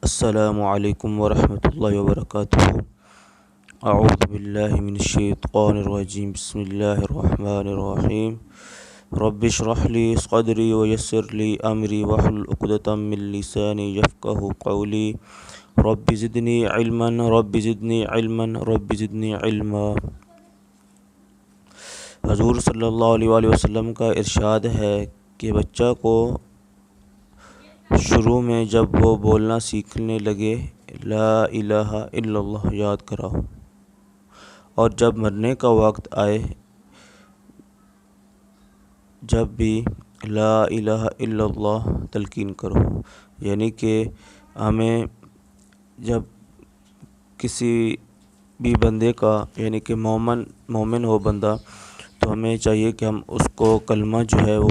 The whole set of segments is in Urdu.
السلام علیکم ورحمۃ اللہ وبرکاتہ۔ اعوذ باللہ من الشیطان الرجیم، بسم اللہ الرحمن الرحیم۔ رب اشرح لی صدری ویسر لی امری واحلل عقدۃ من لسانی یفقہوا قولی۔ رب زدنی علما رب زدنی علما رب زدنی علما۔ حضور صلی اللہ علیہ وآلہ وسلم کا ارشاد ہے کہ بچہ کو شروع میں جب وہ بولنا سیکھنے لگے لا الہ الا اللہ یاد کراؤ، اور جب مرنے کا وقت آئے جب بھی لا الہ الا اللہ تلقین کرو۔ یعنی کہ ہمیں جب کسی بھی بندے کا یعنی کہ مومن ہو بندہ، تو ہمیں چاہیے کہ ہم اس کو کلمہ جو ہے وہ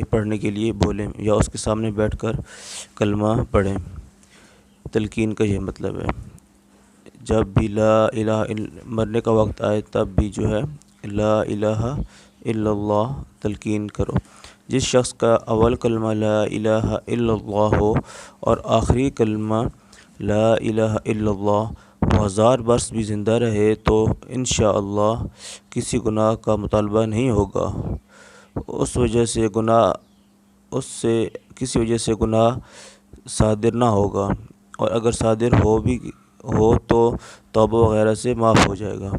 پڑھنے کے لیے بولیں یا اس کے سامنے بیٹھ کر کلمہ پڑھیں۔ تلقین کا یہ مطلب ہے، جب بھی مرنے کا وقت آئے تب بھی جو ہے لا الہ الا اللہ تلقین کرو۔ جس شخص کا اول کلمہ لا الہ الا اللہ ہو اور آخری کلمہ لا الہ الا اللہ، وہ 1000 برس بھی زندہ رہے تو انشاءاللہ کسی گناہ کا مطالبہ نہیں ہوگا، کسی وجہ سے گناہ صادر نہ ہوگا، اور اگر صادر ہو تو توبہ وغیرہ سے معاف ہو جائے گا۔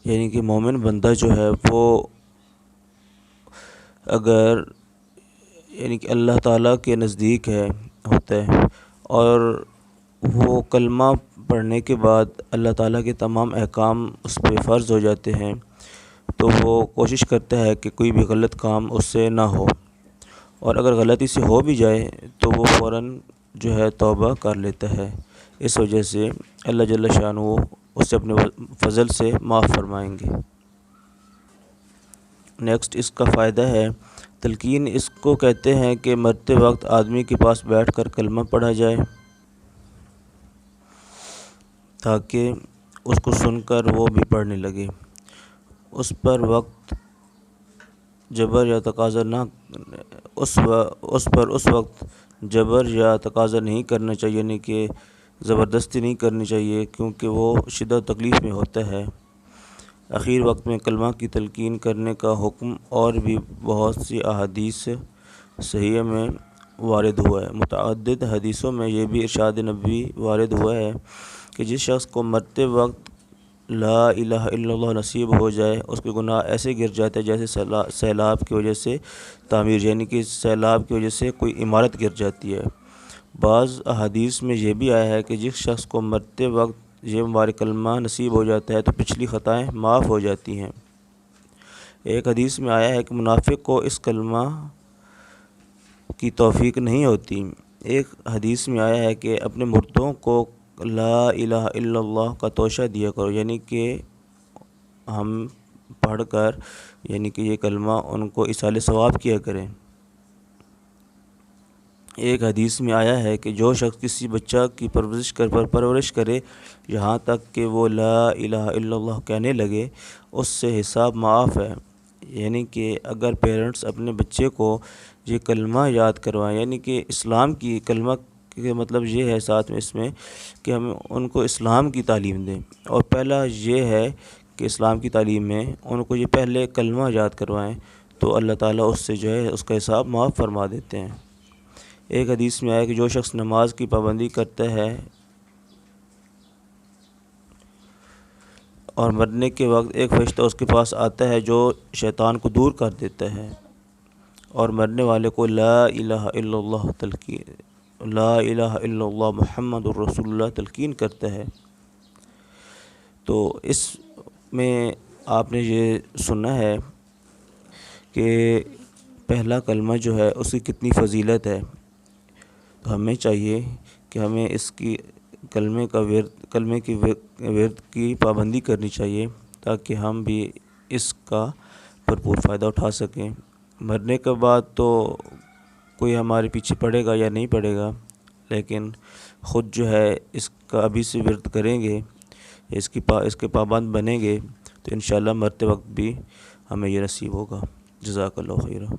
یعنی کہ مومن بندہ جو ہے وہ اگر یعنی کہ اللہ تعالیٰ کے نزدیک ہوتا ہے، اور وہ کلمہ پڑھنے کے بعد اللہ تعالیٰ کے تمام احکام اس پہ فرض ہو جاتے ہیں، تو وہ کوشش کرتا ہے کہ کوئی بھی غلط کام اس سے نہ ہو، اور اگر غلطی سے ہو بھی جائے تو وہ فوراً جو ہے توبہ کر لیتا ہے۔ اس وجہ سے اللہ جل شانہ اسے اپنے فضل سے معاف فرمائیں گے۔ نیکسٹ اس کا فائدہ ہے تلقین۔ اس کو کہتے ہیں کہ مرتے وقت آدمی کے پاس بیٹھ کر کلمہ پڑھا جائے تاکہ اس کو سن کر وہ بھی پڑھنے لگے۔ اس پر وقت جبر یا تقاضا نہیں کرنا چاہیے، یعنی کہ زبردستی نہیں کرنی چاہیے، کیونکہ وہ شدت و تکلیف میں ہوتا ہے۔ اخیر وقت میں کلمہ کی تلقین کرنے کا حکم اور بھی بہت سی احادیث صحیحہ میں وارد ہوا ہے۔ متعدد حدیثوں میں یہ بھی ارشاد نبوی وارد ہوا ہے کہ جس شخص کو مرتے وقت لا الہ الا اللہ نصیب ہو جائے، اس کے گناہ ایسے گر جاتے ہیں جیسے سیلاب کی وجہ سے تعمیر، یعنی کہ سیلاب کی وجہ سے کوئی عمارت گر جاتی ہے۔ بعض احادیث میں یہ بھی آیا ہے کہ جس شخص کو مرتے وقت یہ مبارک کلمہ نصیب ہو جاتا ہے تو پچھلی خطائیں معاف ہو جاتی ہیں۔ ایک حدیث میں آیا ہے کہ منافق کو اس کلمہ کی توفیق نہیں ہوتی۔ ایک حدیث میں آیا ہے کہ اپنے مردوں کو لا الہ الا اللہ کا توشہ دیا کرو، یعنی کہ ہم پڑھ کر یعنی کہ یہ کلمہ ان کو ایصال ثواب کیا کریں۔ ایک حدیث میں آیا ہے کہ جو شخص کسی بچہ کی پرورش کرے یہاں تک کہ وہ لا الہ الا اللہ کہنے لگے، اس سے حساب معاف ہے۔ یعنی کہ اگر پیرنٹس اپنے بچے کو یہ کلمہ یاد کروائیں، یعنی کہ اسلام کی کلمہ کا مطلب یہ ہے ساتھ میں اس میں کہ ہم ان کو اسلام کی تعلیم دیں، اور پہلا یہ ہے کہ اسلام کی تعلیم میں ان کو یہ پہلے کلمہ یاد کروائیں، تو اللہ تعالیٰ اس سے جو ہے اس کا حساب معاف فرما دیتے ہیں۔ ایک حدیث میں آیا کہ جو شخص نماز کی پابندی کرتا ہے اور مرنے کے وقت ایک فرشتہ اس کے پاس آتا ہے جو شیطان کو دور کر دیتا ہے، اور مرنے والے کو لا الہ الا اللہ محمد الرسول اللہ تلقین کرتا ہے۔ تو اس میں آپ نے یہ سنا ہے کہ پہلا کلمہ جو ہے اس کی کتنی فضیلت ہے، تو ہمیں چاہیے کہ ہمیں اس کی کلمے کی ورد کی پابندی کرنی چاہیے تاکہ ہم بھی اس کا بھرپور فائدہ اٹھا سکیں۔ مرنے کے بعد تو کوئی ہمارے پیچھے پڑے گا یا نہیں پڑے گا، لیکن خود جو ہے اس کا ابھی سے ورد کریں گے، اس کے پابند بنیں گے، تو انشاءاللہ مرتے وقت بھی ہمیں یہ نصیب ہوگا۔ جزاک اللہ خیرہ۔